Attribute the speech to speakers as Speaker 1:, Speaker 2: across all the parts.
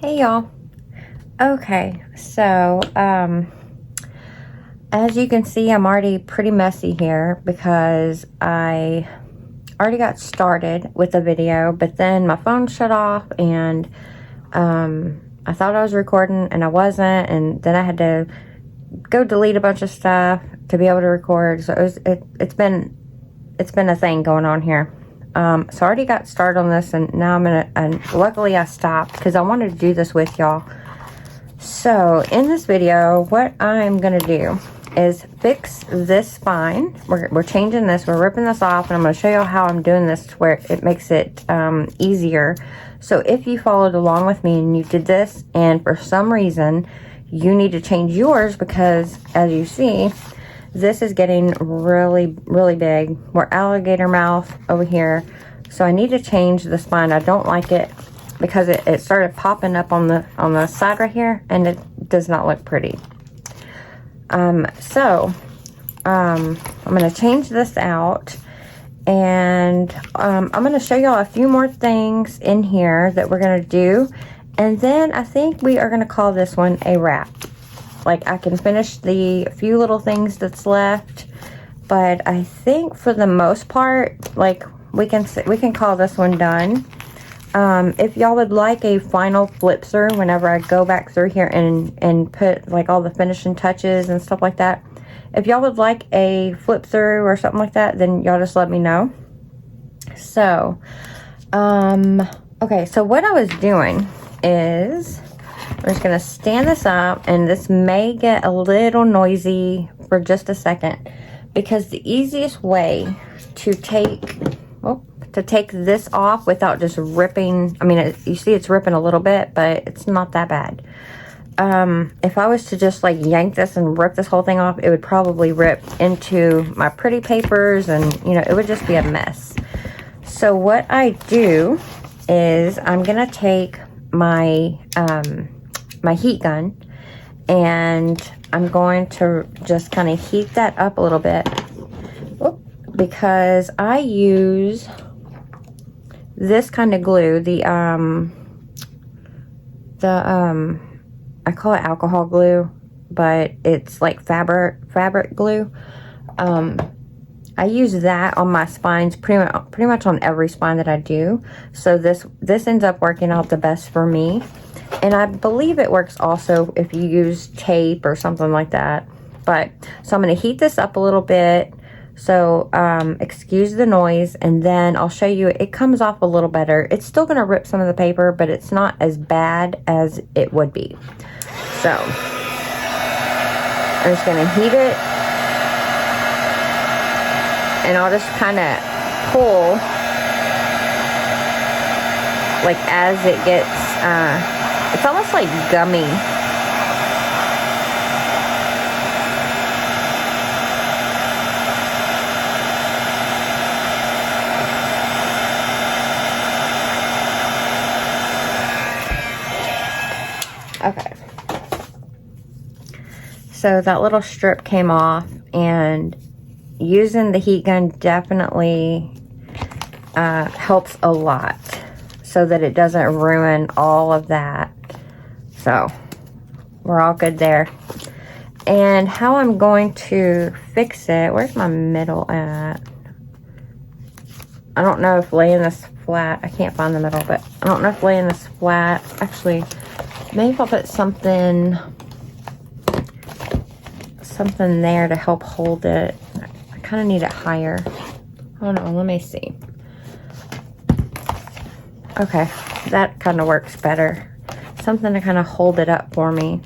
Speaker 1: Hey y'all. Okay, so as you can see, I'm already pretty messy here because I already got started with the video, but then my phone shut off and I thought I was recording and I wasn't, and then I had to go delete a bunch of stuff to be able to record. So it's been a thing going on here. So I already got started on this, and now and luckily I stopped because I wanted to do this with y'all. So in this video, what I'm gonna do is fix this spine. We're changing this, we're ripping this off, and I'm gonna show you how I'm doing this to where it makes it easier. So if you followed along with me and you did this, and for some reason you need to change yours, because as you see, this is getting really, really big. We're alligator mouth over here. So I need to change the spine. I don't like it because it started popping up on the side right here, and it does not look pretty. I'm gonna change this out, and I'm gonna show y'all a few more things in here that we're gonna do, and then I think we are gonna call this one a wrap. Like, I can finish the few little things that's left, but I think for the most part, like, we can call this one done. If y'all would like a final flip through whenever I go back through here and put like all the finishing touches and stuff like that, if y'all would like a flip through or something like that, then y'all just let me know. So okay, so what I was doing is I'm just gonna stand this up, and this may get a little noisy for just a second, because the easiest way to take this off without just ripping, I mean, you see it's ripping a little bit, but it's not that bad. If I was to just like yank this and rip this whole thing off, it would probably rip into my pretty papers, and you know, it would just be a mess. So what I do is I'm gonna take my my heat gun, and I'm going to just kind of heat that up a little bit. Because I use this kind of glue, I call it alcohol glue, but it's like fabric glue. I use that on my spines, pretty much on every spine that I do. So this ends up working out the best for me, and I believe it works also if you use tape or something like that. But so I'm going to heat this up a little bit. So excuse the noise, and then I'll show you. It comes off a little better. It's still going to rip some of the paper, but it's not as bad as it would be. So I'm just going to heat it, and I'll just kind of pull like as it gets, it's almost like gummy. Okay, so that little strip came off, and using the heat gun definitely helps a lot so that it doesn't ruin all of that. So we're all good there. And how I'm going to fix it, where's my middle at? I don't know if laying this flat, I can't find the middle, but I don't know if laying this flat, actually, maybe I'll put something there to help hold it. I kind of need it higher. Hold on, let me see. Okay, that kind of works better. Something to kind of hold it up for me.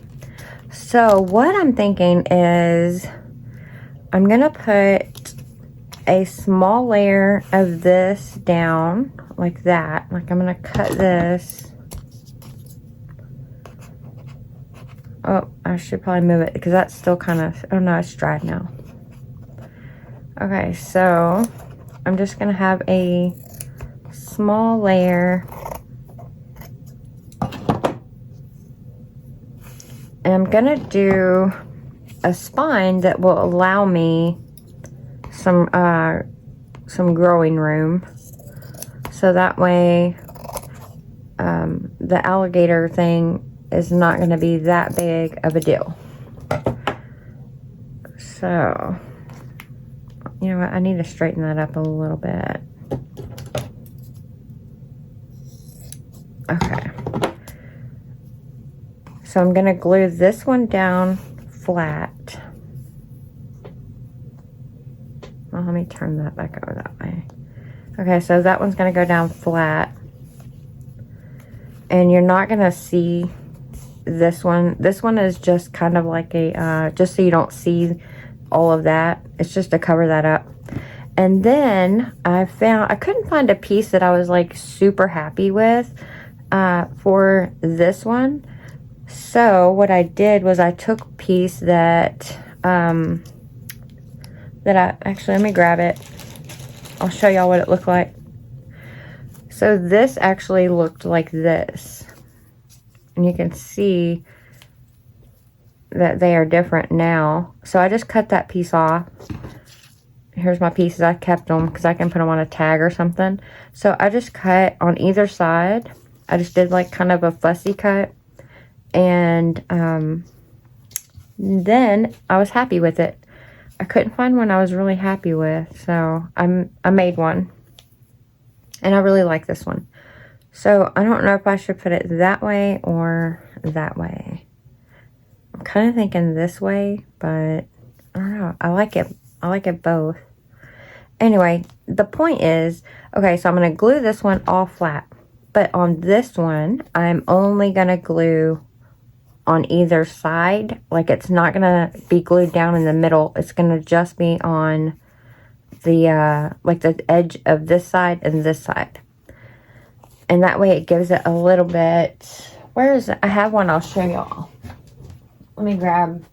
Speaker 1: So what I'm thinking is I'm gonna put a small layer of this down like that. Like, I'm gonna cut this. Oh, I should probably move it because that's still kind of, oh no, it's dried now. Okay, so I'm just gonna have a small layer, and I'm gonna do a spine that will allow me some growing room, so that way the alligator thing is not going to be that big of a deal. So, you know what? I need to straighten that up a little bit. Okay. So I'm going to glue this one down flat. Well, let me turn that back over that way. Okay, so that one's going to go down flat. And you're not going to see this one. This one is just kind of like a, just so you don't see all of that. It's just to cover that up. And then I couldn't find a piece that I was like super happy with for this one. So what I did was I took a piece that, actually, let me grab it. I'll show y'all what it looked like. So this actually looked like this. And you can see that they are different now. So I just cut that piece off. Here's my pieces. I kept them because I can put them on a tag or something. So I just cut on either side. I just did like kind of a fussy cut. And then I was happy with it. I couldn't find one I was really happy with. So I made one. And I really like this one. So I don't know if I should put it that way or that way. I'm kind of thinking this way, but I don't know. I like it. I like it both. Anyway, the point is, okay, so I'm going to glue this one all flat. But on this one, I'm only going to glue on either side. Like, it's not going to be glued down in the middle. It's going to just be on the, like the edge of this side and this side. And that way it gives it a little bit, where is it? I have one I'll show y'all. Let me grab.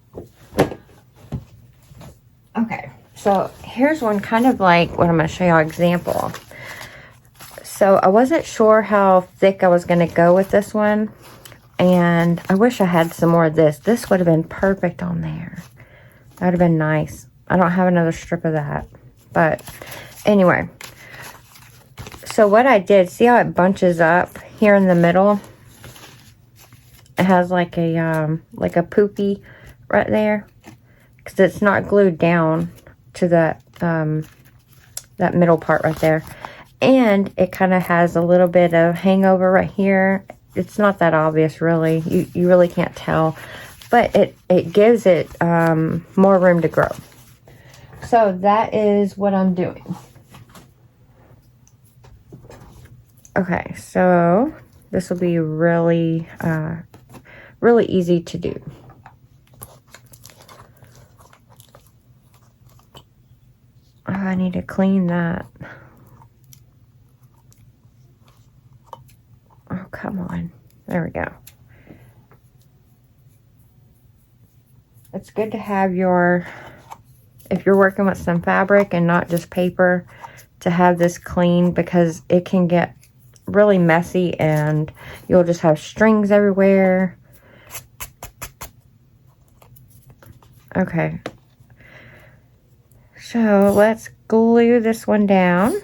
Speaker 1: Okay, so here's one kind of like what I'm going to show y'all example. So I wasn't sure how thick I was going to go with this one. And I wish I had some more of this. This would have been perfect on there. That would have been nice. I don't have another strip of that. But anyway. So what I did, see how it bunches up here in the middle? It has like a poopy right there. Because it's not glued down to that, that middle part right there. And it kind of has a little bit of hangover right here. It's not that obvious, really. You really can't tell. But it gives it more room to grow. So that is what I'm doing. Okay, so this will be really, really easy to do. Oh, I need to clean that. Oh, come on. There we go. It's good to have your, if you're working with some fabric and not just paper, to have this clean, because it can get really messy and you'll just have strings everywhere. Okay. So let's glue this one down.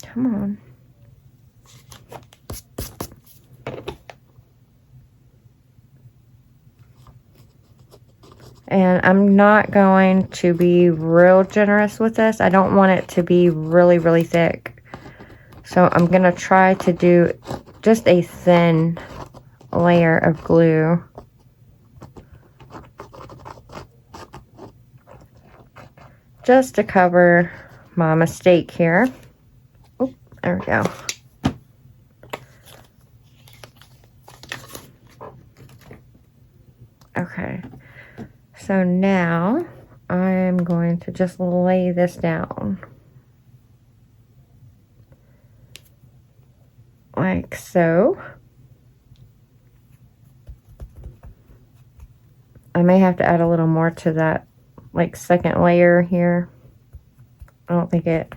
Speaker 1: Come on. And I'm not going to be real generous with this. I don't want it to be really, really thick. So I'm going to try to do just a thin layer of glue. Just to cover my mistake here. Oh, there we go. Okay. So now I'm going to just lay this down. Like so. I may have to add a little more to that, like, second layer here. I don't think it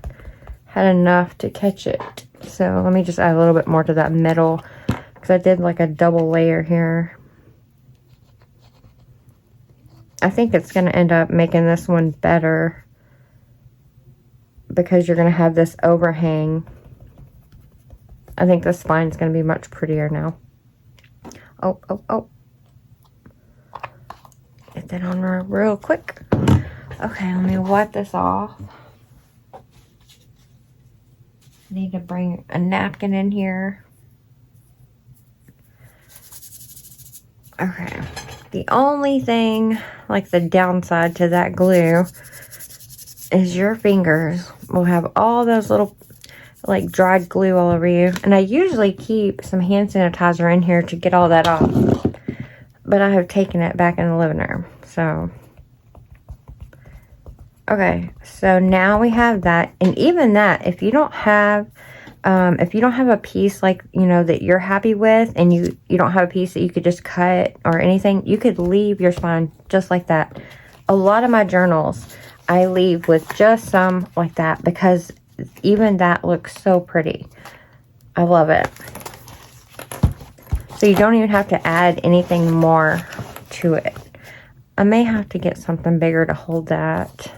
Speaker 1: had enough to catch it. So let me just add a little bit more to that middle, because I did like a double layer here. I think it's going to end up making this one better, because you're going to have this overhang I think the spine's going to be much prettier now. Oh, oh, oh. Get that on real quick. Okay, let me wipe this off. I need to bring a napkin in here. Okay. The only thing, like the downside to that glue, is your fingers will have all those little, like, dried glue all over you. And I usually keep some hand sanitizer in here to get all that off. But I have taken it back in the living room. So, okay. So now we have that. And even that, if you don't have a piece, like, you know, that you're happy with, and you don't have a piece that you could just cut or anything, you could leave your spine just like that. A lot of my journals, I leave with just some like that, because even that looks so pretty. I love it. So you don't even have to add anything more to it. I may have to get something bigger to hold that.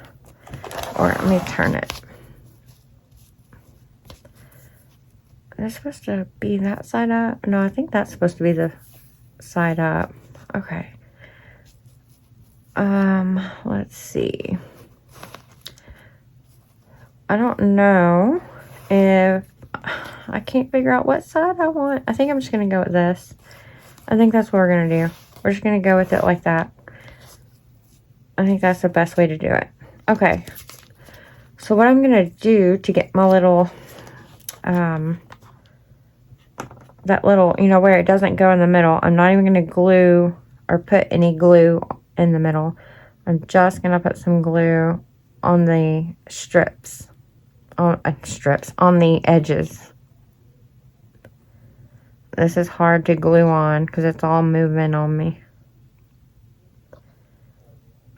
Speaker 1: Or let me turn it. Is it supposed to be that side up? No, I think that's supposed to be the side up. Okay. Let's see. I don't know if I can't figure out what side I want. I think I'm just going to go with this. I think that's what we're going to do. We're just going to go with it like that. I think that's the best way to do it. Okay. So what I'm going to do to get my little, that little, you know, where it doesn't go in the middle, I'm not even going to glue or put any glue in the middle. I'm just going to put some glue on the strips. On the edges. This is hard to glue on because it's all moving on me.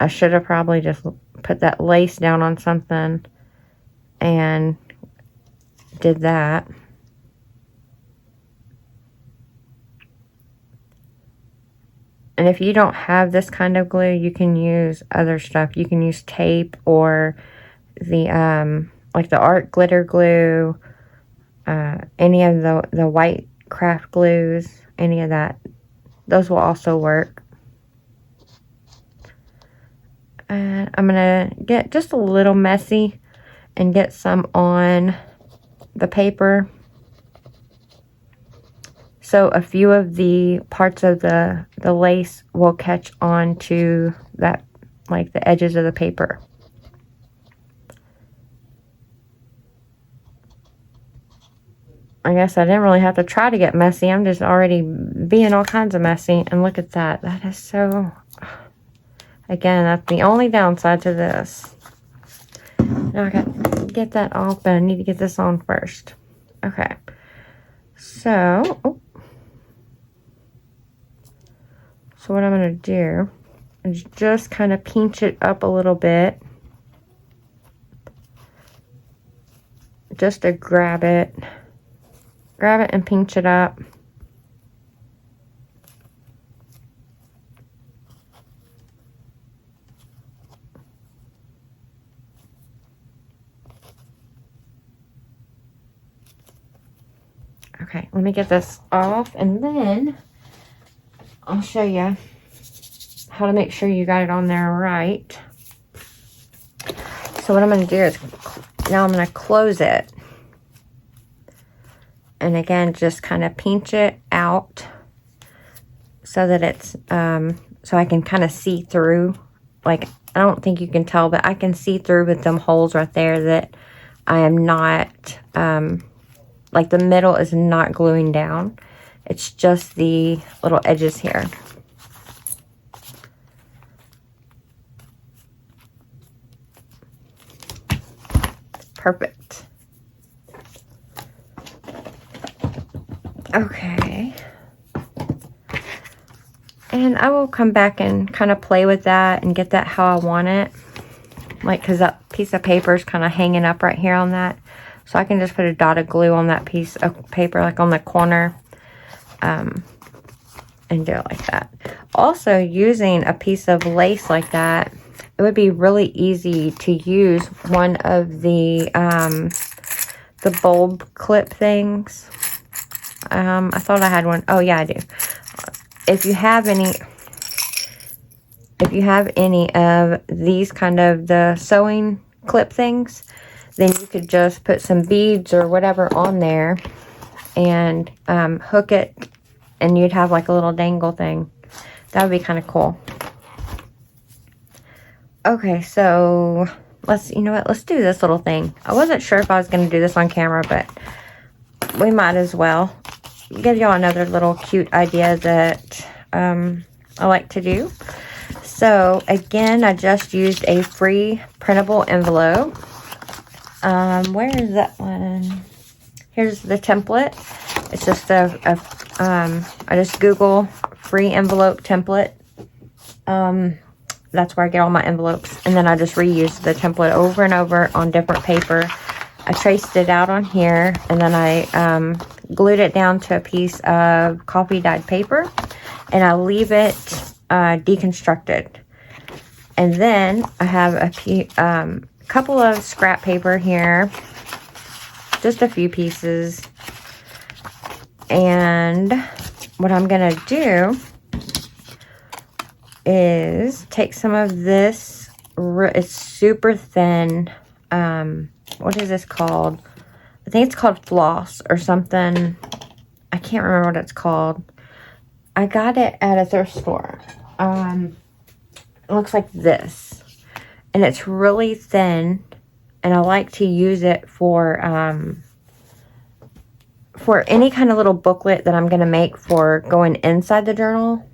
Speaker 1: I should have probably just put that lace down on something and did that. And if you don't have this kind of glue, you can use other stuff. You can use tape or the like the art glitter glue, any of the white craft glues, any of that. Those will also work. And I'm going to get just a little messy and get some on the paper. So a few of the parts of the lace will catch on to that, like the edges of the paper. I guess I didn't really have to try to get messy. I'm just already being all kinds of messy. And look at that. That is so... Again, that's the only downside to this. Now I got to get that off, but I need to get this on first. Okay. So... So what I'm going to do is just kind of pinch it up a little bit. Just to grab it. Grab it and pinch it up. Okay, let me get this off and then I'll show you how to make sure you got it on there right. So what I'm going to do is now I'm going to close it. And again, just kind of pinch it out so that it's, so I can kind of see through. Like, I don't think you can tell, but I can see through with them holes right there that I am not, like the middle is not gluing down. It's just the little edges here. Perfect. Okay. And I will come back and kind of play with that and get that how I want it. Like, because that piece of paper is kind of hanging up right here on that. So I can just put a dot of glue on that piece of paper, like on the corner. And do it like that. Also, using a piece of lace like that, it would be really easy to use one of the bulb clip things. I thought I had one. Oh yeah, I do. If you have any of these kind of the sewing clip things, then you could just put some beads or whatever on there and hook it, and you'd have like a little dangle thing. That would be kind of cool. Okay, so you know what, let's do this little thing. I wasn't sure if I was going to do this on camera, but we might as well give y'all another little cute idea that I like to do. So again, I just used a free printable envelope. Where is that one? Here's the template. It's just I just Google free envelope template. That's where I get all my envelopes. And then I just reuse the template over and over on different paper. I traced it out on here, and then I glued it down to a piece of coffee dyed paper, and I leave it deconstructed. And then I have a couple of scrap paper here, just a few pieces. And what I'm gonna do is take some of this, it's super thin, what is this called? I think it's called floss or something. I can't remember what it's called. I got it at a thrift store. It looks like this, and it's really thin, and I like to use it for any kind of little booklet that I'm going to make for going inside the journal.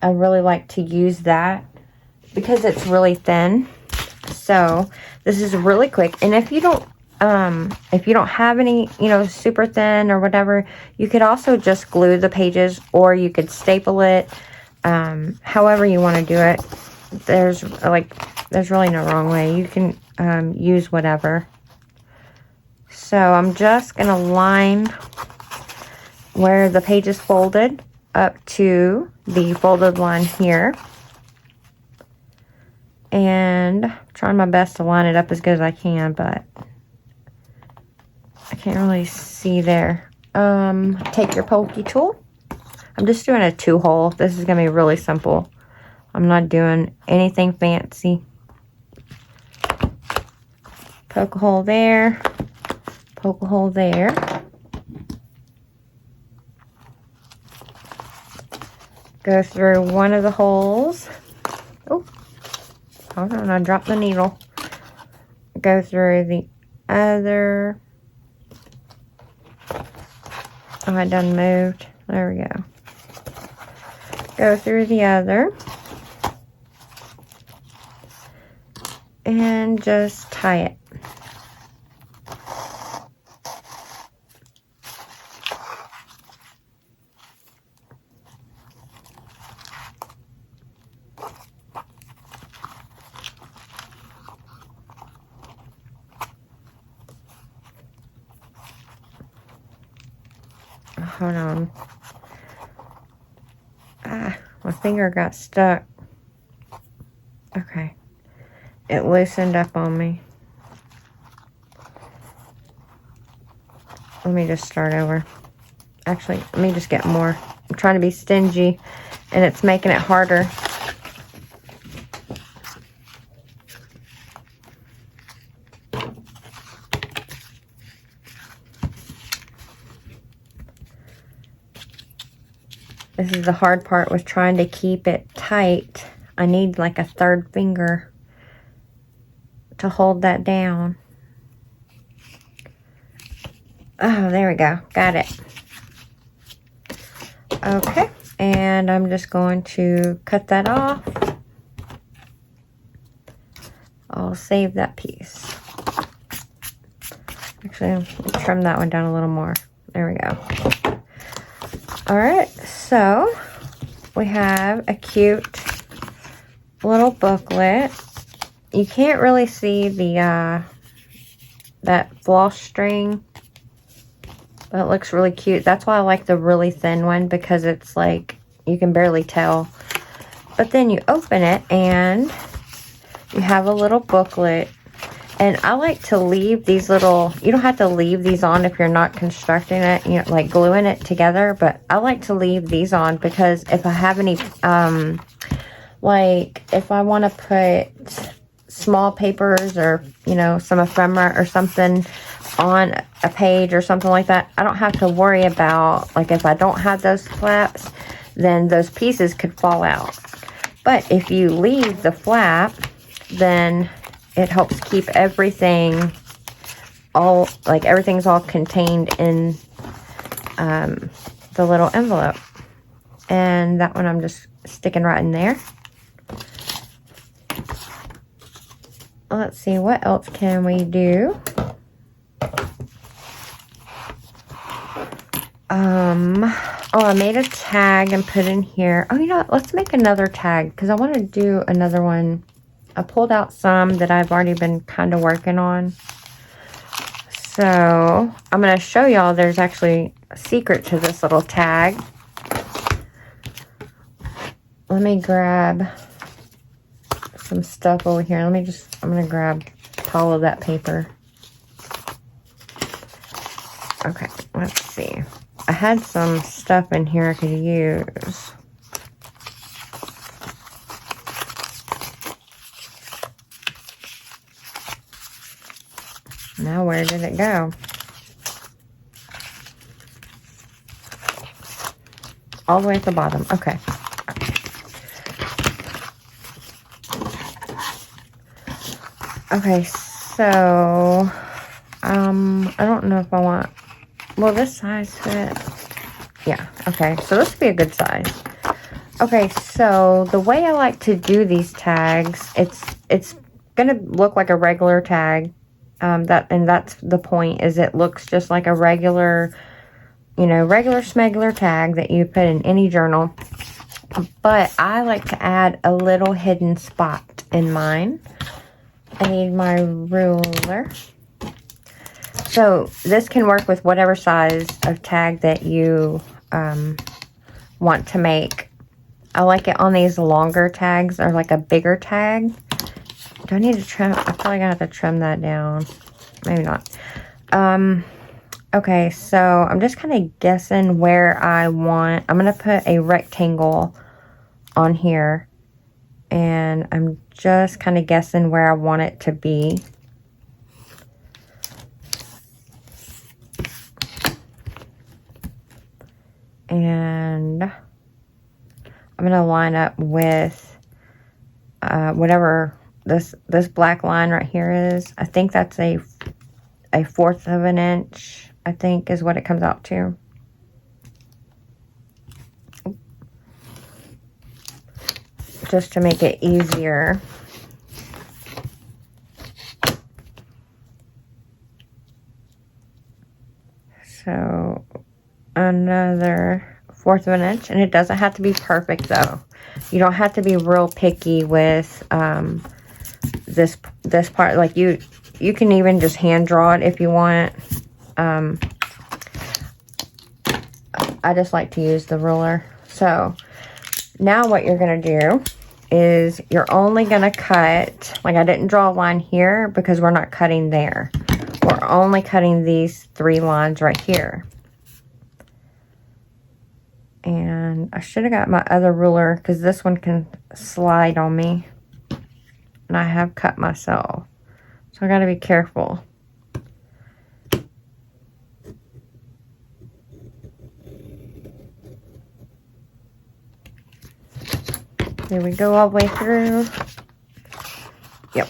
Speaker 1: I really like to use that because it's really thin. So this is really quick, and if you don't have any, you know, super thin or whatever, you could also just glue the pages, or you could staple it, however you want to do it. There's really no wrong way. You can use whatever. So I'm just going to line where the page is folded up to the folded line here. And I'm trying my best to line it up as good as I can, but I can't really see there. Take your pokey tool. I'm just doing a 2-hole. This is going to be really simple. I'm not doing anything fancy. Poke a hole there. Poke a hole there. Go through one of the holes. Oh, hold on, I dropped the needle. Go through the other. Oh, I done moved. There we go. Go through the other. And just tie it. Hold on. My finger got stuck. Okay. It loosened up on me. Let me just start over. Actually, let me just get more. I'm trying to be stingy, and it's making it harder. This is the hard part with trying to keep it tight. I need like a third finger to hold that down. Oh, there we go. Got it. Okay, and I'm just going to cut that off. I'll save that piece. Actually, I'll trim that one down a little more. There we go. Alright, so we have a cute little booklet. You can't really see the that floss string, but it looks really cute. That's why I like the really thin one, because it's like you can barely tell. But then you open it and you have a little booklet, And I like to leave these little, you don't have to leave these on if you're not constructing it, you know, like gluing it together. But I like to leave these on because if I have any, like if I want to put small papers or, you know, some ephemera or something on a page or something like that, I don't have to worry about, like if I don't have those flaps, then those pieces could fall out. But if you leave the flap, then it helps keep everything all, like everything's all contained in the little envelope. And that one I'm just sticking right in there. Let's see, what else can we do? Oh, I made a tag and put in here. Oh, you know what? Let's make another tag because I want to do another one. I pulled out some that I've already been kind of working on. So I'm going to show y'all there's actually a secret to this little tag. Let me grab some stuff over here. I'm going to grab all of that paper. Okay, let's see. I had some stuff in here I could use. Now where did it go? All the way at the bottom. Okay. Okay, so I don't know if I want, will this size fit? Yeah, okay, so this would be a good size. Okay, so the way I like to do these tags, it's gonna look like a regular tag. That's the point, is it looks just like a regular, you know, regular smegular tag that you put in any journal. But I like to add a little hidden spot in mine. I need my ruler. So this can work with whatever size of tag that you want to make. I like it on these longer tags or like a bigger tag. Do I need to trim? I feel like I have to trim that down. Maybe not. Okay, so I'm just kind of guessing where I want. I'm going to put a rectangle on here. And I'm just kind of guessing where I want it to be. And I'm going to line up with whatever this black line right here is. I think that's a 1/4 of an inch, I think is what it comes out to. Just to make it easier. So another 1/4 of an inch, and it doesn't have to be perfect though. You don't have to be real picky with this part. Like you can even just hand draw it if you want. I just like to use the ruler. So now what you're gonna do is you're only gonna cut, like I didn't draw a line here because we're not cutting there. We're only cutting these 3 lines right here. And I should have got my other ruler because this one can slide on me. And I have cut myself. So I gotta be careful. Here we go all the way through. Yep.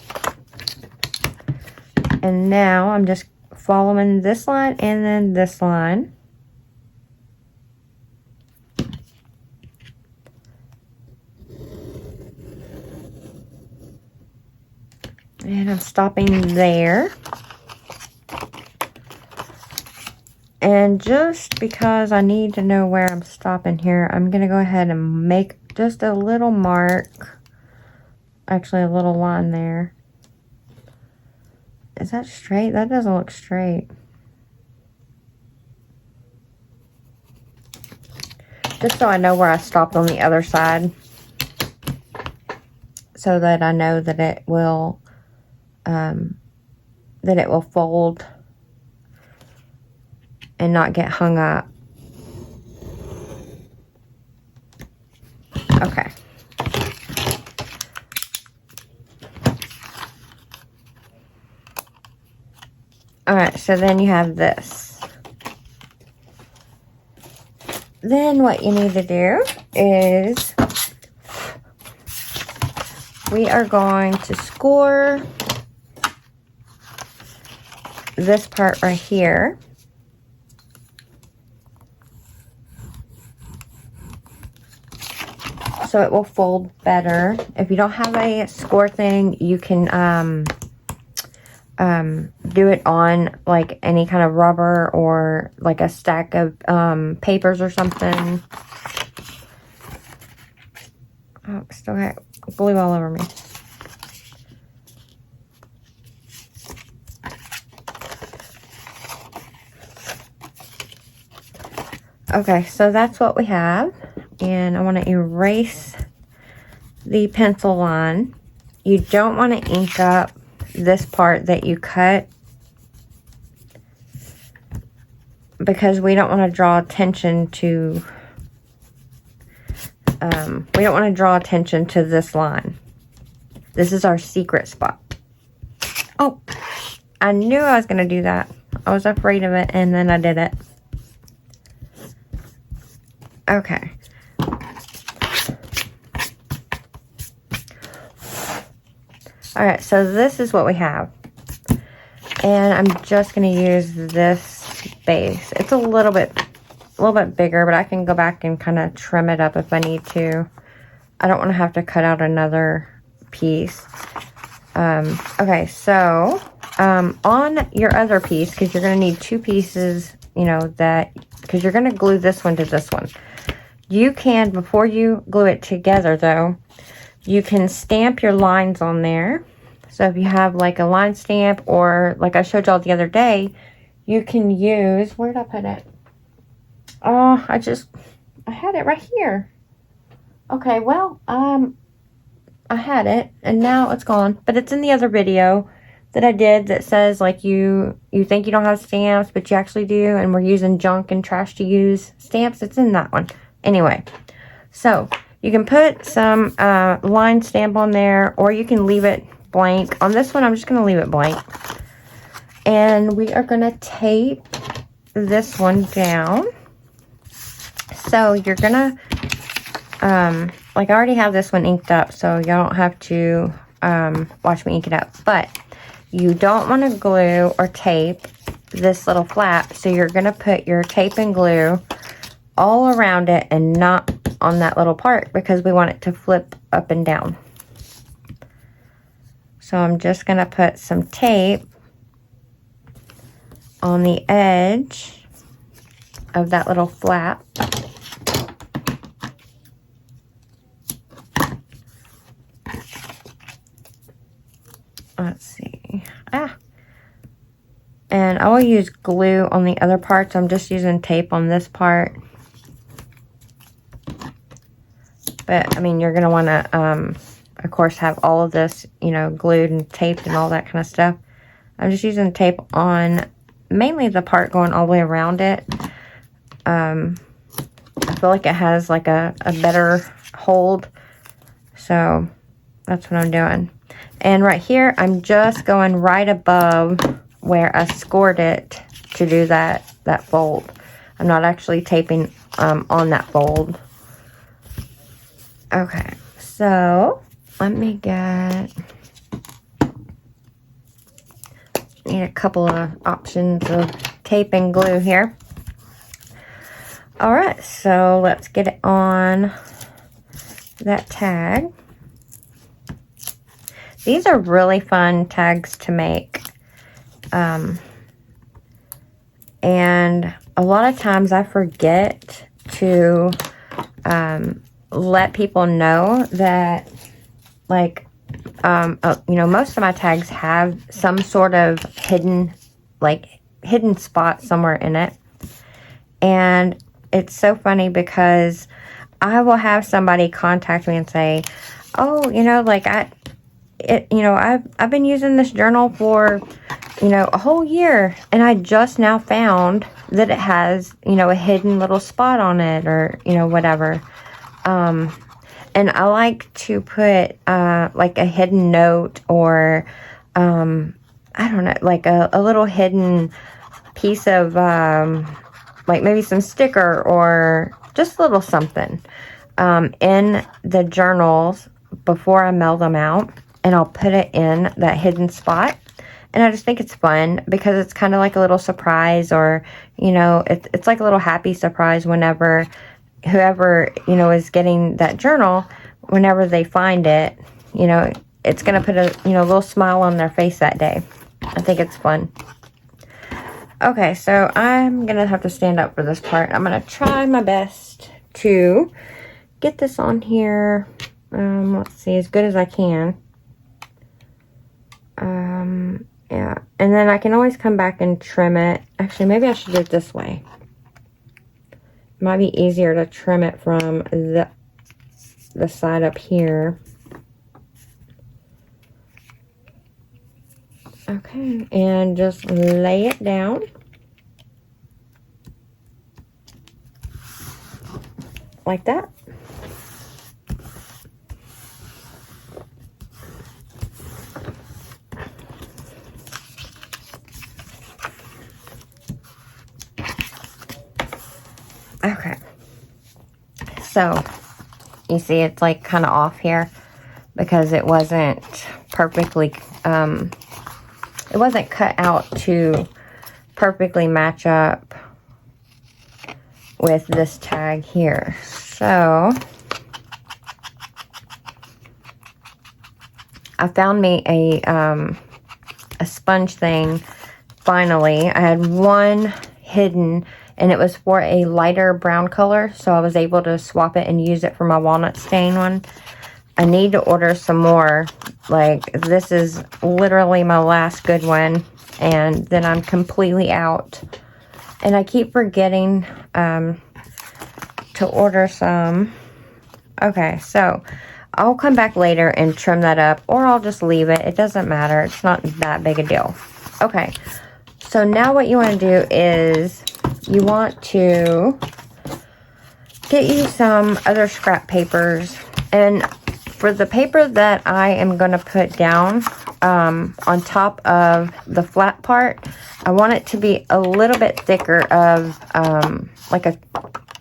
Speaker 1: And now I'm just following this line and then this line. And I'm stopping there. And just because I need to know where I'm stopping here, I'm going to go ahead and make just a little mark. Actually, a little line there. Is that straight? That doesn't look straight. Just so I know where I stopped on the other side. So that I know that it will that it will fold and not get hung up. Okay. Alright, so then you have this. Then what you need to do is we are going to score this part right here. So it will fold better. If you don't have a score thing, you can do it on like any kind of rubber or like a stack of papers or something. Oh, still got glue all over me. Okay, so that's what we have. And I want to erase the pencil line. You don't want to ink up this part that you cut because we don't want to draw attention to this line. This is our secret spot. Oh, I knew I was going to do that. I was afraid of it and then I did it. Okay. Alright, so this is what we have. And I'm just going to use this base. It's a little bit bigger, but I can go back and kind of trim it up if I need to. I don't want to have to cut out another piece. Okay, so on your other piece, because you're going to need two pieces, you know, because you're going to glue this one to this one. You can, before you glue it together though, you can stamp your lines on there. So if you have like a line stamp, or like I showed y'all the other day, you can use, where did I put it? Oh, I had it right here. Okay, well, I had it and now it's gone, but it's in the other video that I did that says like you think you don't have stamps, but you actually do, and we're using junk and trash to use stamps. It's in that one. Anyway, so you can put some line stamp on there, or you can leave it blank. On this one, I'm just going to leave it blank. And we are going to tape this one down. So you're going to, like I already have this one inked up, so y'all don't have to watch me ink it up. But you don't want to glue or tape this little flap, so you're going to put your tape and glue all around it and not on that little part, because we want it to flip up and down. So I'm just going to put some tape on the edge of that little flap. Let's see. And I will use glue on the other parts. I'm just using tape on this part. But, I mean, you're going to want to, of course, have all of this, you know, glued and taped and all that kind of stuff. I'm just using tape on mainly the part going all the way around it. I feel like it has, like, a better hold. So, that's what I'm doing. And right here, I'm just going right above where I scored it to do that fold. I'm not actually taping on that fold. Okay, so let me get, need a couple of options of tape and glue here. All right, so let's get it on that tag. These are really fun tags to make. And a lot of times I forget to let people know that, like, you know, most of my tags have some sort of hidden spot somewhere in it. And it's so funny because I will have somebody contact me and say, oh, you know, like I've been using this journal for you know, a whole year, and I just now found that it has, you know, a hidden little spot on it, or, you know, whatever. And I like to put, like a hidden note, or, I don't know, like a little hidden piece of, like maybe some sticker, or just a little something, in the journals before I mail them out, and I'll put it in that hidden spot. And I just think it's fun because it's kind of like a little surprise, or, you know, it's like a little happy surprise whenever whoever, you know, is getting that journal, whenever they find it, you know, it's going to put a, you know, little smile on their face that day. I think it's fun. Okay, so I'm going to have to stand up for this part. I'm going to try my best to get this on here. Let's see, as good as I can. Yeah, and then I can always come back and trim it. Actually, maybe I should do it this way. It might be easier to trim it from the side up here. Okay, and just lay it down. Like that. Okay, so you see it's like kind of off here because it wasn't perfectly, it wasn't cut out to perfectly match up with this tag here. So I found me a sponge thing finally. I had one hidden, and it was for a lighter brown color, so I was able to swap it and use it for my walnut stain one. I need to order some more. Like, this is literally my last good one, and then I'm completely out. And I keep forgetting to order some. Okay, so I'll come back later and trim that up, or I'll just leave it. It doesn't matter. It's not that big a deal. Okay, so now what you want to do is you want to get you some other scrap papers. And for the paper that I am going to put down on top of the flat part, I want it to be a little bit thicker of like a,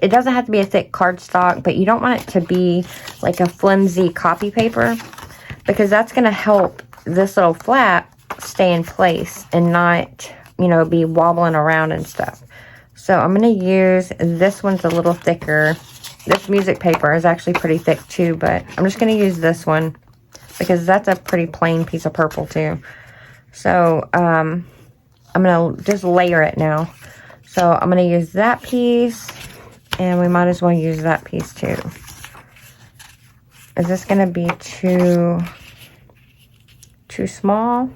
Speaker 1: it doesn't have to be a thick cardstock, but you don't want it to be like a flimsy copy paper, because that's going to help this little flap stay in place and not, you know, be wobbling around and stuff. So I'm going to use, this one's a little thicker. This music paper is actually pretty thick too, but I'm just going to use this one because that's a pretty plain piece of purple too. So I'm going to just layer it now. So I'm going to use that piece, and we might as well use that piece too. Is this going to be too small?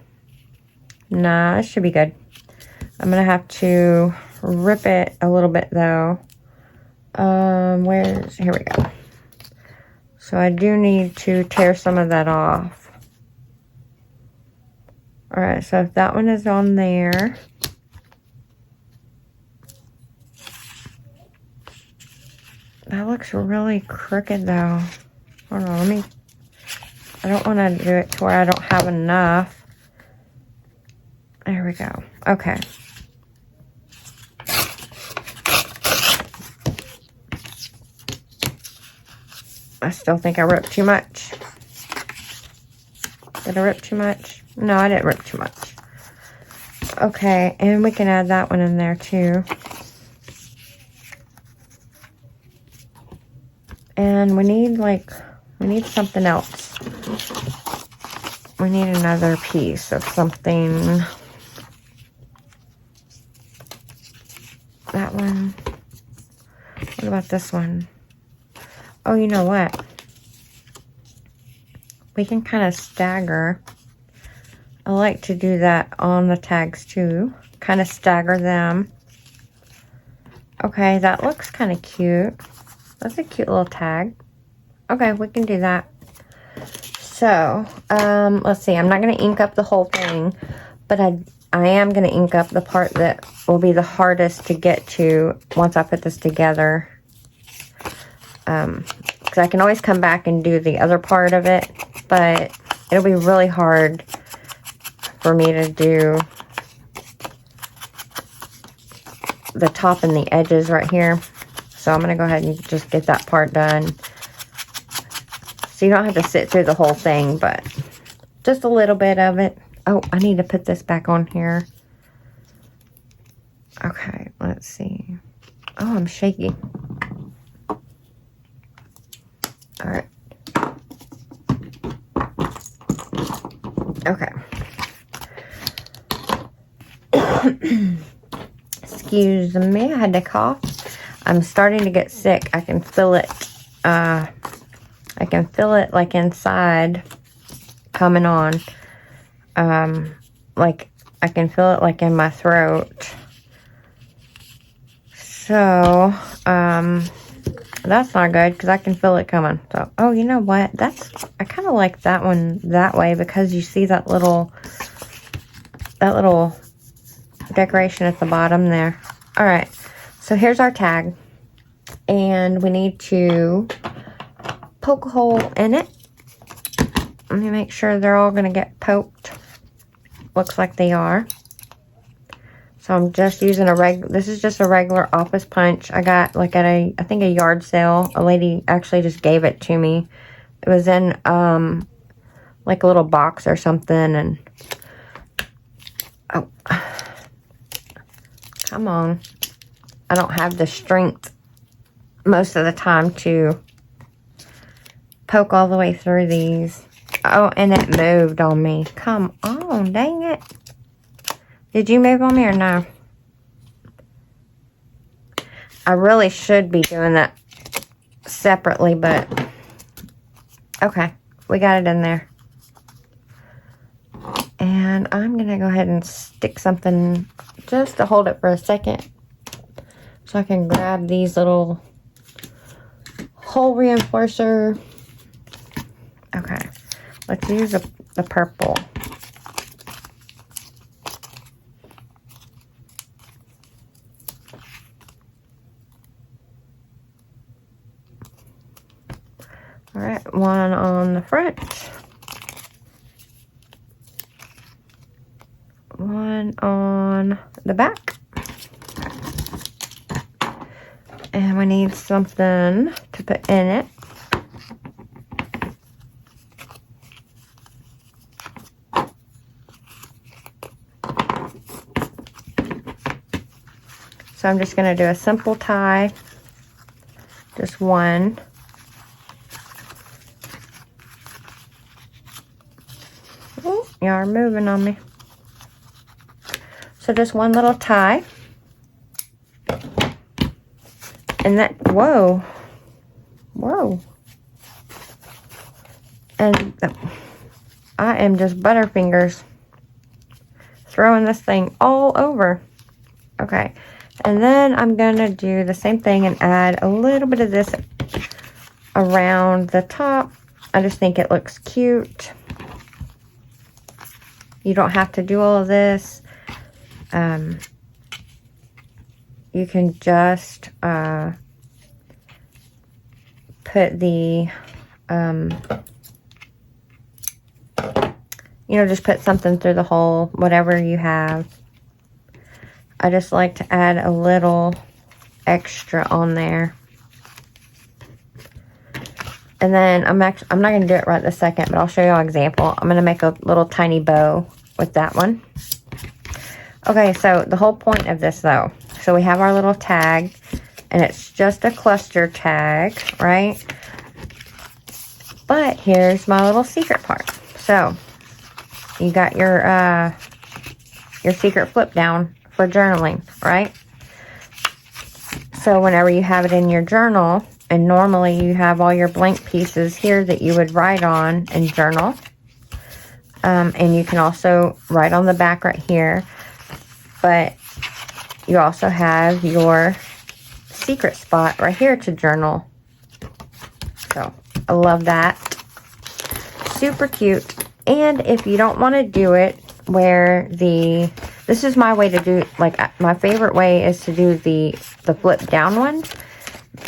Speaker 1: Nah, it should be good. I'm going to have to rip it a little bit though. Here we go. So I do need to tear some of that off. Alright, so if that one is on there, that looks really crooked though. Hold on, I don't want to do it to where I don't have enough. There we go. Okay. I still think I ripped too much. Did I rip too much? No, I didn't rip too much. Okay, and we can add that one in there too. And we need something else. We need another piece of something. That one. What about this one? Oh, you know what? We can kind of stagger. I like to do that on the tags too. Kind of stagger them. Okay, that looks kind of cute. That's a cute little tag. Okay, we can do that. So, let's see. I'm not going to ink up the whole thing, but I am going to ink up the part that will be the hardest to get to once I put this together. Because I can always come back and do the other part of it, but it'll be really hard for me to do the top and the edges right here. So I'm going to go ahead and just get that part done. So you don't have to sit through the whole thing, but just a little bit of it. Oh, I need to put this back on here. Okay, let's see. Oh, I'm shaky. All right. Okay. Excuse me, I had to cough. I'm starting to get sick. I can feel it. I can feel it like inside coming on. Like I can feel it like in my throat. So, that's not good because I can feel it coming. So, oh, you know what? I kind of like that one that way because you see that little decoration at the bottom there. All right. So here's our tag, and we need to poke a hole in it. Let me make sure they're all going to get poked. Looks like they are. So I'm just using this is just a regular opps punch. I got like at I think a yard sale. A lady actually just gave it to me. It was in like a little box or something, and oh, come on. I don't have the strength most of the time to poke all the way through these. Oh, and it moved on me. Come on, dang it. Did you move on me or no? I really should be doing that separately, but okay. We got it in there. And I'm going to go ahead and stick something just to hold it for a second. So I can grab these little hole reinforcer. Okay. Let's use the purple. All right, one on the front. One on the back. And we need something to put in it. So I'm just going to do a simple tie. Just one. Ooh, y'all are moving on me. So just one little tie. And that, whoa. Whoa. And I am just butterfingers throwing this thing all over. Okay. And then I'm going to do the same thing and add a little bit of this around the top. I just think it looks cute. You don't have to do all of this. You can just put the, just put something through the hole, whatever you have. I just like to add a little extra on there. And then I'm not going to do it right this second, but I'll show you an example. I'm going to make a little tiny bow with that one. Okay, so the whole point of this though, so we have our little tag, and it's just a cluster tag, right? But here's my little secret part. So you got your secret flip down for journaling, right? So whenever you have it in your journal, and normally you have all your blank pieces here that you would write on and journal. And you can also write on the back right here. But you also have your secret spot right here to journal. So I love that. Super cute. And if you don't want to do it where the This is my way to do, like, my favorite way is to do the flip down one,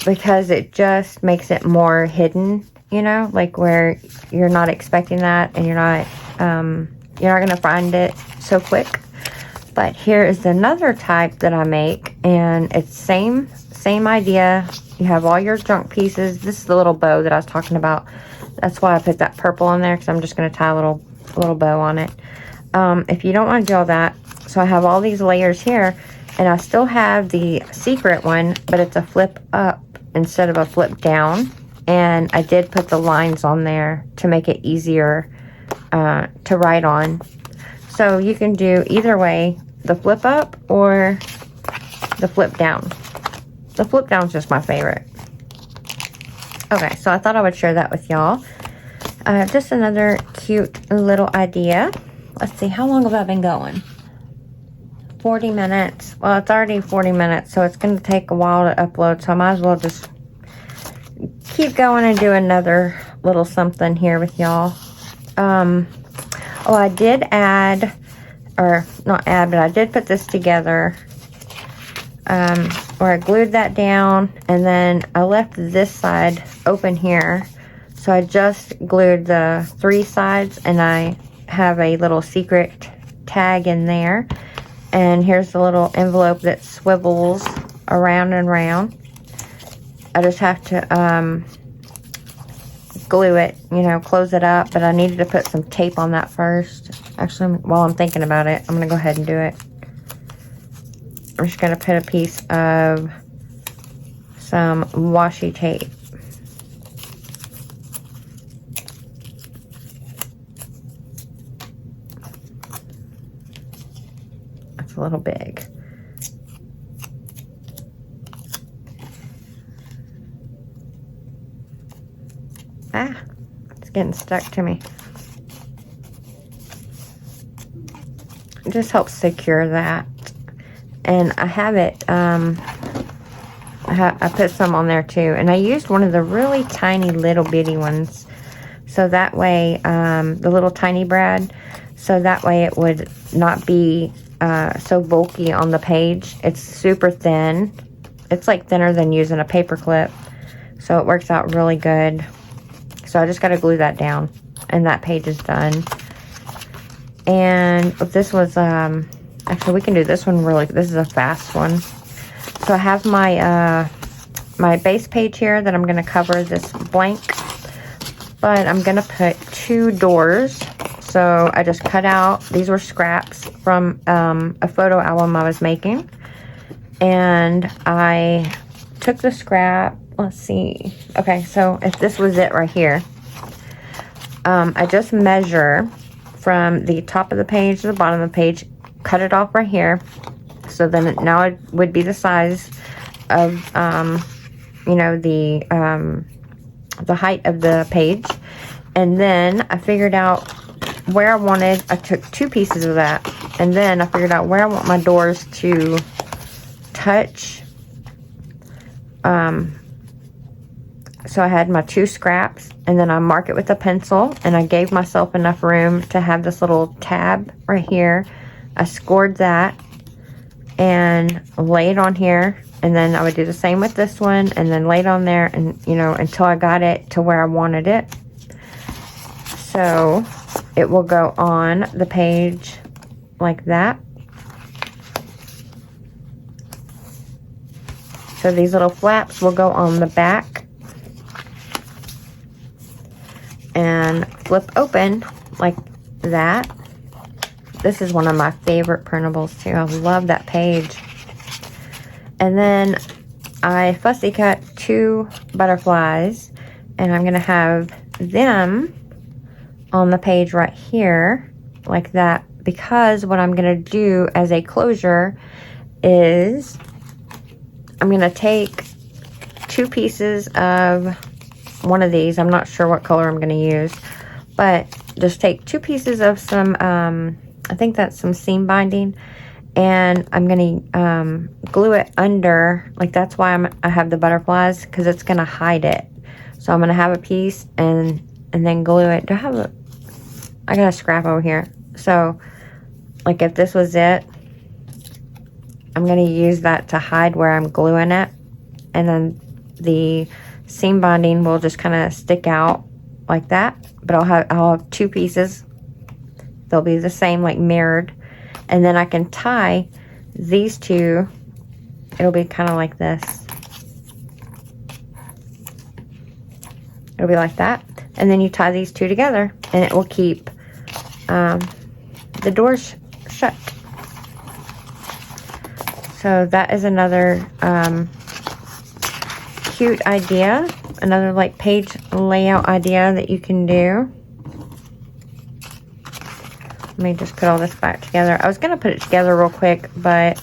Speaker 1: because it just makes it more hidden, you know, like where you're not expecting that, and you're not gonna find it so quick. But here is another type that I make, and it's same idea. You have all your junk pieces. This is the little bow that I was talking about. That's why I put that purple on there, because I'm just going to tie a little bow on it. If you don't want to do all that, so I have all these layers here, and I still have the secret one, but it's a flip up instead of a flip down. And I did put the lines on there to make it easier to write on. So you can do either way, the flip up or the flip down. The flip down is just my favorite. Okay, so I thought I would share that with y'all. Just another cute little idea. Let's see, how long have I been going? 40 minutes. Well, it's already 40 minutes, so it's going to take a while to upload, so I might as well just keep going and do another little something here with y'all. Oh, I did add, or not add, but I did put this together, where I glued that down, and then I left this side open here. So I just glued the 3 sides, and I have a little secret tag in there. And here's the little envelope that swivels around and around. I just have to glue it, you know, close it up, but I needed to put some tape on that first. Actually, while I'm thinking about it, I'm going to go ahead and do it. I'm just going to put a piece of some washi tape. That's a little big. Ah, it's getting stuck to me. It just helps secure that. And I have it, I put some on there too. And I used one of the really tiny little bitty ones. So that way, the little tiny brad, so that way it would not be so bulky on the page. It's super thin. It's like thinner than using a paper clip. So it works out really good. So I just got to glue that down, and that page is done. And this was, actually we can do this one really, this is a fast one. So I have my, my base page here that I'm going to cover this blank, but I'm going to put 2 doors. So I just cut out, these were scraps from a photo album I was making. And I took the scrap, let's see. Okay, so if this was it right here, I just measure from the top of the page to the bottom of the page, cut it off right here. So then now it would be the size of, you know, the height of the page. And then I figured out where I wanted, I took 2 pieces of that, and then I figured out where I want my doors to touch. So I had my 2 scraps, and then I mark it with a pencil, and I gave myself enough room to have this little tab right here. I scored that and lay it on here, and then I would do the same with this one, and then lay it on there, and you know, until I got it to where I wanted it. So it will go on the page like that. So these little flaps will go on the back and flip open like that. This is one of my favorite printables too. I love that page. And then I fussy cut 2 butterflies, and I'm going to have them on the page right here like that, because what I'm going to do as a closure is I'm going to take 2 pieces of one of these. I'm not sure what color I'm going to use, but just take 2 pieces of some, I think that's some seam binding, and I'm going to glue it under, like that's why I have the butterflies, because it's going to hide it. So I'm going to have a piece and then glue it. Do I have I got a scrap over here. So like if this was it, I'm going to use that to hide where I'm gluing it. And then the seam bonding will just kind of stick out like that. But I'll have 2 pieces. They'll be the same, like mirrored. And then I can tie these 2. It'll be kind of like this. It'll be like that. And then you tie these 2 together, and it will keep the doors shut. So that is another cute idea. Another like page layout idea that you can do. Let me just put all this back together. I was going to put it together real quick, but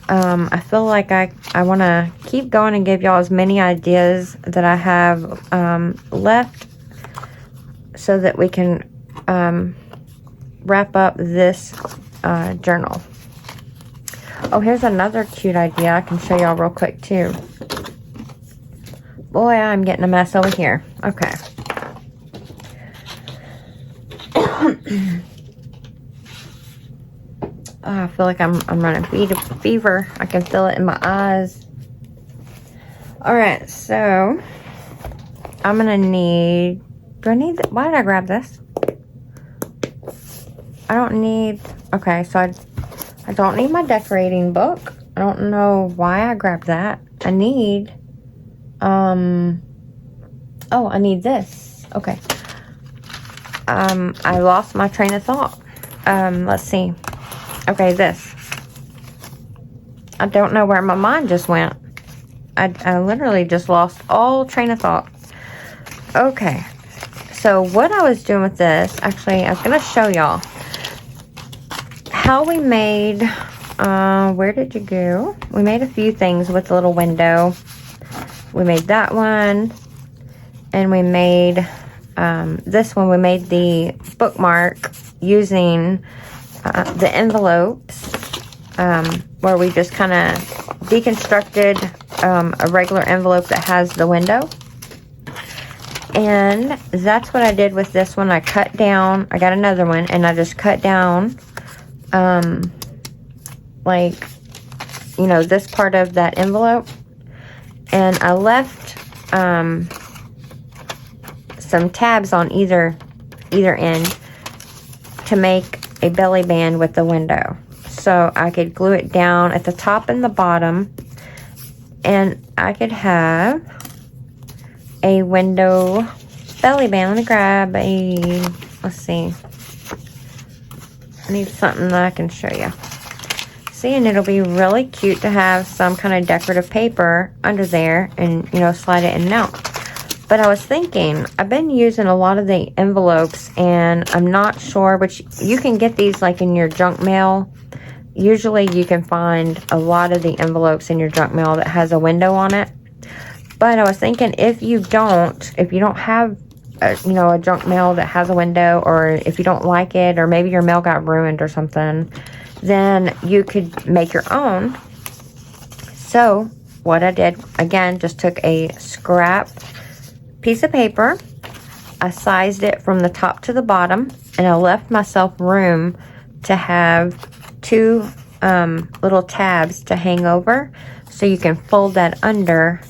Speaker 1: I feel like I want to keep going and give y'all as many ideas that I have left so that we can wrap up this journal. Oh, here's another cute idea I can show y'all real quick too. Boy, I'm getting a mess over here. Okay. Oh, I feel like I'm running fever. I can feel it in my eyes. Alright, so I'm gonna need, do I need, why did I grab this? I don't need, okay, so I don't need my decorating book. I don't know why I grabbed that. I need, oh, I need this. Okay. I lost my train of thought. Let's see. Okay, this. I don't know where my mind just went. I literally just lost all train of thought. Okay. So what I was doing with this, actually, I was going to show y'all how we made, where did you go? We made a few things with the little window. We made that one. And we made this one. We made the bookmark using the envelopes, where we just kind of deconstructed a regular envelope that has the window. And that's what I did with this one. I cut down, I got another one, and I just cut down like, you know, this part of that envelope. And I left some tabs on either end to make a belly band with the window. So I could glue it down at the top and the bottom, and I could have a window belly band. Let me grab a, let's see. I need something that I can show you. See, and it'll be really cute to have some kind of decorative paper under there and, you know, slide it in and out. But I was thinking, I've been using a lot of the envelopes, and I'm not sure, which you can get these like in your junk mail. Usually you can find a lot of the envelopes in your junk mail that has a window on it. But I was thinking, if you don't have you know, a junk mail that has a window, or if you don't like it, or maybe your mail got ruined or something, then you could make your own. So what I did, again, just took a scrap piece of paper. I sized it from the top to the bottom, and I left myself room to have 2 little tabs to hang over, so you can fold that under.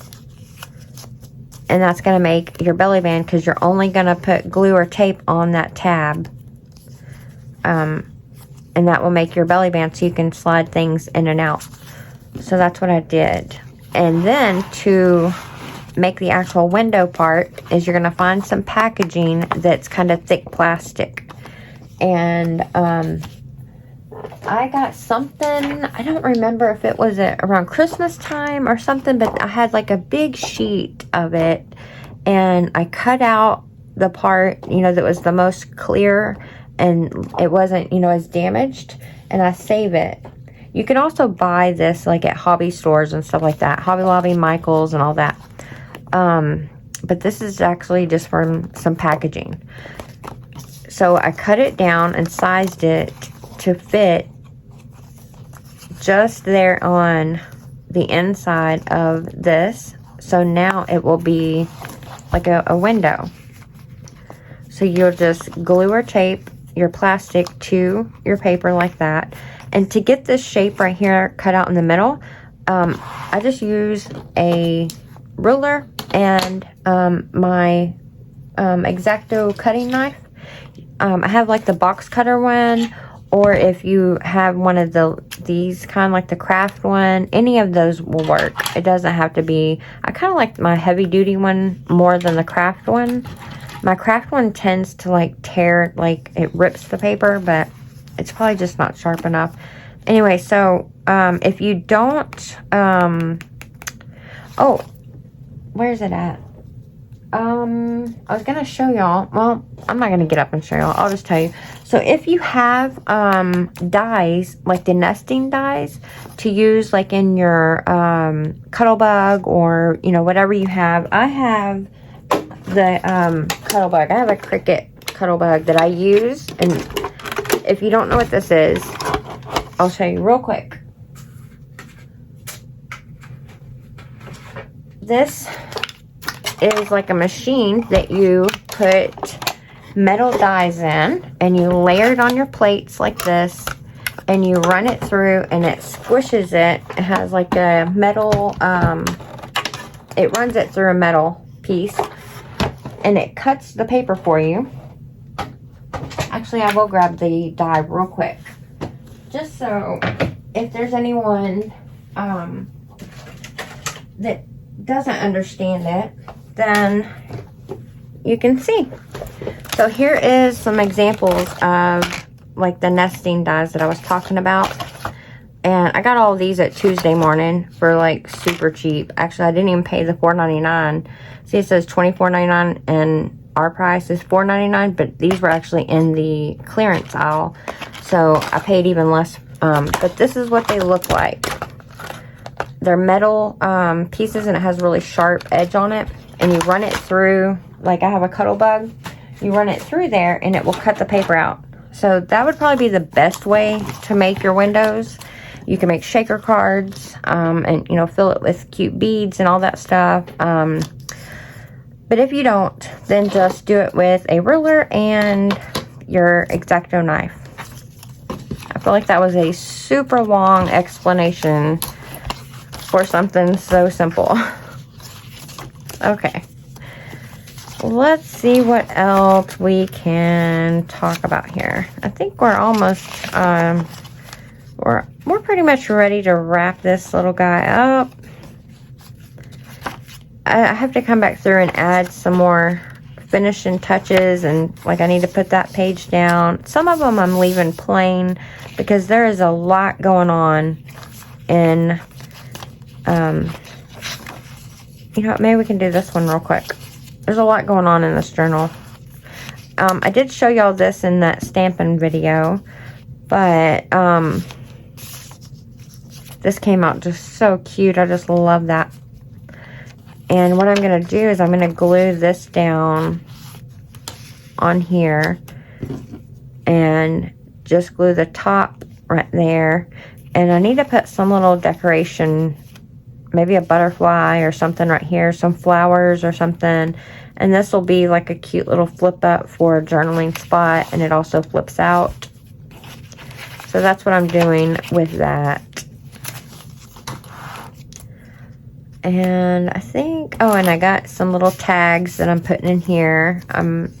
Speaker 1: And that's going to make your belly band, because you're only going to put glue or tape on that tab. And that will make your belly band so you can slide things in and out. So that's what I did. And then to make the actual window part is you're going to find some packaging that's kind of thick plastic. And I got something, I don't remember if it was around Christmas time or something, but I had like a big sheet of it, and I cut out the part, you know, that was the most clear and it wasn't, you know, as damaged, and I save it. You can also buy this like at hobby stores and stuff like that, Hobby Lobby, Michael's, and all that. But this is actually just from some packaging. So I cut it down and sized it to fit just there on the inside of this. So now it will be like a window. So you'll just glue or tape your plastic to your paper like that. And to get this shape right here cut out in the middle, I just use a ruler and my X-Acto cutting knife. I have like the box cutter one, or if you have one of these kind of like the craft one, any of those will work. It doesn't have to be. I kind of like my heavy duty one more than the craft one. My craft one tends to like tear, like it rips the paper, but it's probably just not sharp enough. Anyway, so if you don't, oh, where's it at? I was gonna show y'all. Well, I'm not gonna get up and show y'all. I'll just tell you. So if you have dies, like the nesting dies, to use like in your Cuttlebug or whatever you have. I have the Cuttlebug. I have a Cricut Cuttlebug that I use, and if you don't know what this is, I'll show you real quick. This is like a machine that you put metal dies in, and you layer it on your plates like this, and you run it through, and it squishes it. It has like a metal, it runs it through a metal piece, and it cuts the paper for you. Actually, I will grab the die real quick, just so if there's anyone that doesn't understand it, then you can see. So here is some examples of like the nesting dies that I was talking about. And I got all of these at Tuesday morning for like super cheap. Actually, I didn't even pay the $4.99. See, it says $24.99 and our price is $4.99, but these were actually in the clearance aisle, so I paid even less. But this is what they look like. They're metal pieces, and it has really sharp edge on it. And you run it through, like I have a Cuttlebug, you run it through there and it will cut the paper out. So that would probably be the best way to make your windows. You can make shaker cards and fill it with cute beads and all that stuff. But if you don't, then just do it with a ruler and your X-Acto knife. I feel like that was a super long explanation for something so simple. Okay, let's see what else we can talk about here. I think we're almost, we're pretty much ready to wrap this little guy up. I have to come back through and add some more finishing touches, and like I need to put that page down. Some of them I'm leaving plain because there is a lot going on in, maybe we can do this one real quick. There's a lot going on in this journal. I did show y'all this in that stamping video, but this came out just so cute. I just love that. And what I'm going to do is I'm going to glue this down on here and just glue the top right there. And I need to put some little decoration, maybe a butterfly or something right here, some flowers or something. And this will be like a cute little flip up for a journaling spot, and it also flips out. So that's what I'm doing with that. And I think, oh, and I got some little tags that I'm putting in here. I'm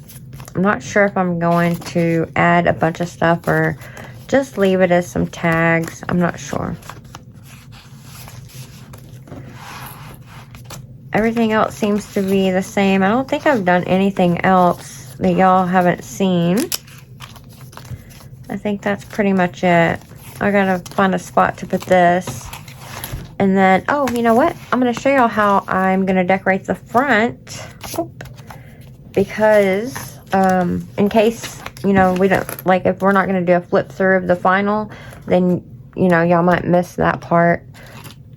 Speaker 1: not sure if I'm going to add a bunch of stuff or just leave it as some tags. I'm not sure. Everything else seems to be the same. I don't think I've done anything else that y'all haven't seen. I think that's pretty much it. I gotta find a spot to put this. And then, oh, you know what? I'm going to show y'all how I'm going to decorate the front. Because, in case, we don't, like, if we're not going to do a flip through of the final, then, y'all might miss that part.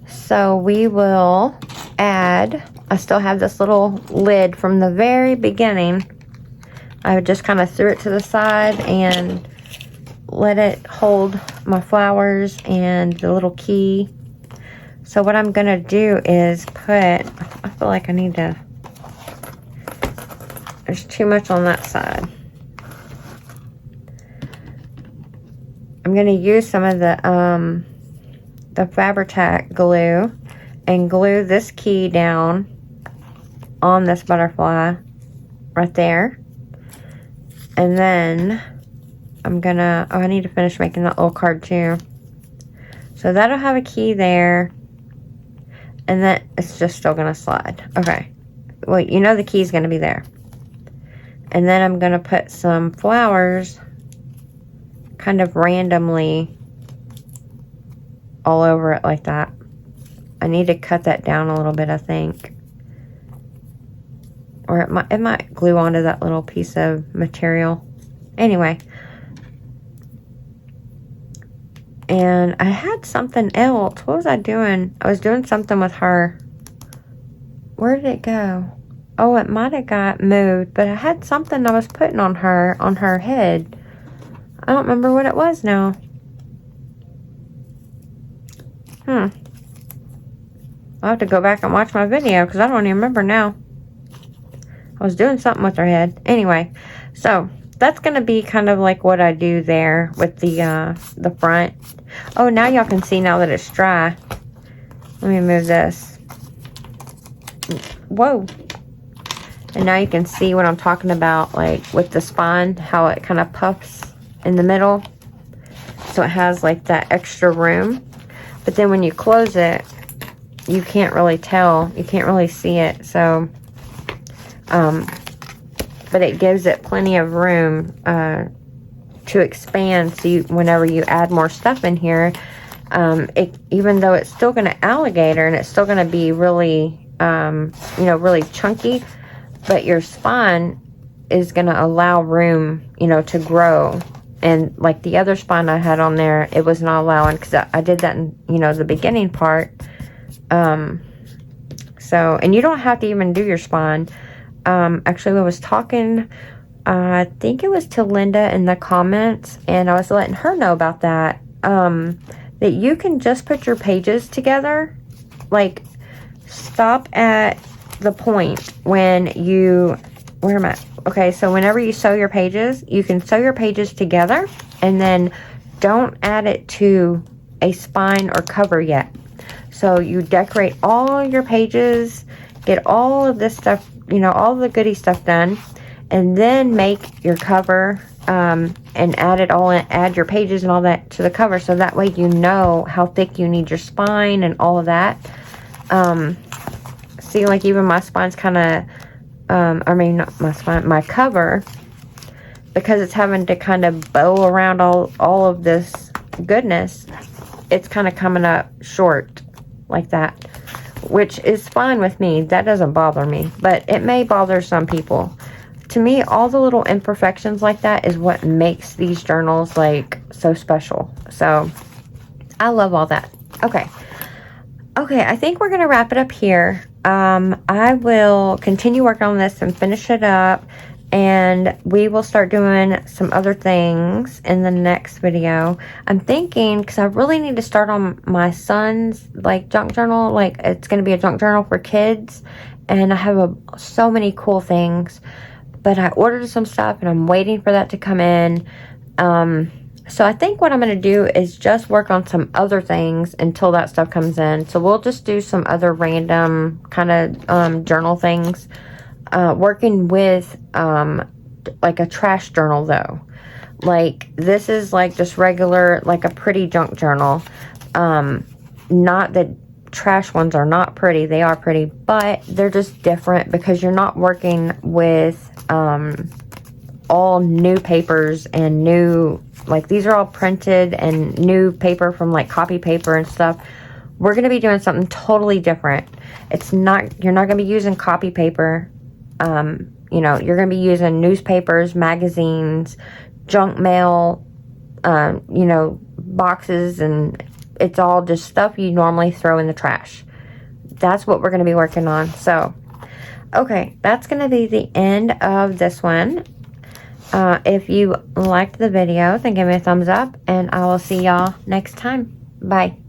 Speaker 1: So we will add, I still have this little lid from the very beginning. I just kind of threw it to the side and let it hold my flowers and the little key. So what I'm going to do is put, I feel like I need to, there's too much on that side. I'm going to use some of the Fabri glue and glue this key down on this butterfly right there. And then I'm gonna, oh, I need to finish making that little card too. So that'll have a key there. And then it's just still gonna slide. Okay. Well, you know the key's gonna be there. And then I'm gonna put some flowers kind of randomly all over it like that. I need to cut that down a little bit, I think. Or it might glue onto that little piece of material. Anyway. And I had something else. What was I doing? I was doing something with her. Where did it go? Oh, it might have got moved. But I had something I was putting on her head. I don't remember what it was now. I'll have to go back and watch my video because I don't even remember now. I was doing something with her head. Anyway, so that's going to be kind of like what I do there with the front. Oh, now y'all can see now that it's dry. Let me move this. Whoa. And now you can see what I'm talking about, like with the spine, how it kind of puffs in the middle. So it has like that extra room. But then when you close it, you can't really tell. You can't really see it. So, but it gives it plenty of room to expand. So whenever you add more stuff in here, even though it's still going to alligator and it's still going to be really, really chunky, but your spine is going to allow room, to grow. And like the other spine I had on there, it was not allowing because I did that in, the beginning part. So, and you don't have to even do your spine. Actually, I was talking, I think it was to Linda in the comments, and I was letting her know about that, that you can just put your pages together, like stop at the point when you, where am I? Okay, so whenever you sew your pages, you can sew your pages together and then don't add it to a spine or cover yet. So you decorate all your pages, get all of this stuff, all the goodie stuff done, and then make your cover and add it all in, add your pages and all that to the cover, so that way you know how thick you need your spine and all of that. See, like even my spine's kind of, not my spine, my cover, because it's having to kind of bow around all of this goodness, it's kind of coming up short like that, which is fine with me. That doesn't bother me, but it may bother some people. To me, all the little imperfections like that is what makes these journals like so special. So I love all that. Okay, I think we're gonna wrap it up here. I will continue working on this and finish it up, and we will start doing some other things in the next video. I'm thinking, because I really need to start on my son's like junk journal. Like, it's going to be a junk journal for kids, and I have so many cool things, but I ordered some stuff and I'm waiting for that to come in. So I think what I'm going to do is just work on some other things until that stuff comes in. So we'll just do some other random kind of journal things. Working with like a trash journal though. Like this is like just regular, like a pretty junk journal. Not that trash ones are not pretty. They are pretty, but they're just different because you're not working with all new papers and new, like these are all printed and new paper from like copy paper and stuff. We're going to be doing something totally different. You're not going to be using copy paper. You're going to be using newspapers, magazines, junk mail, boxes, and it's all just stuff you normally throw in the trash. That's what we're going to be working on. So, okay, that's going to be the end of this one. If you liked the video, then give me a thumbs up, and I will see y'all next time. Bye.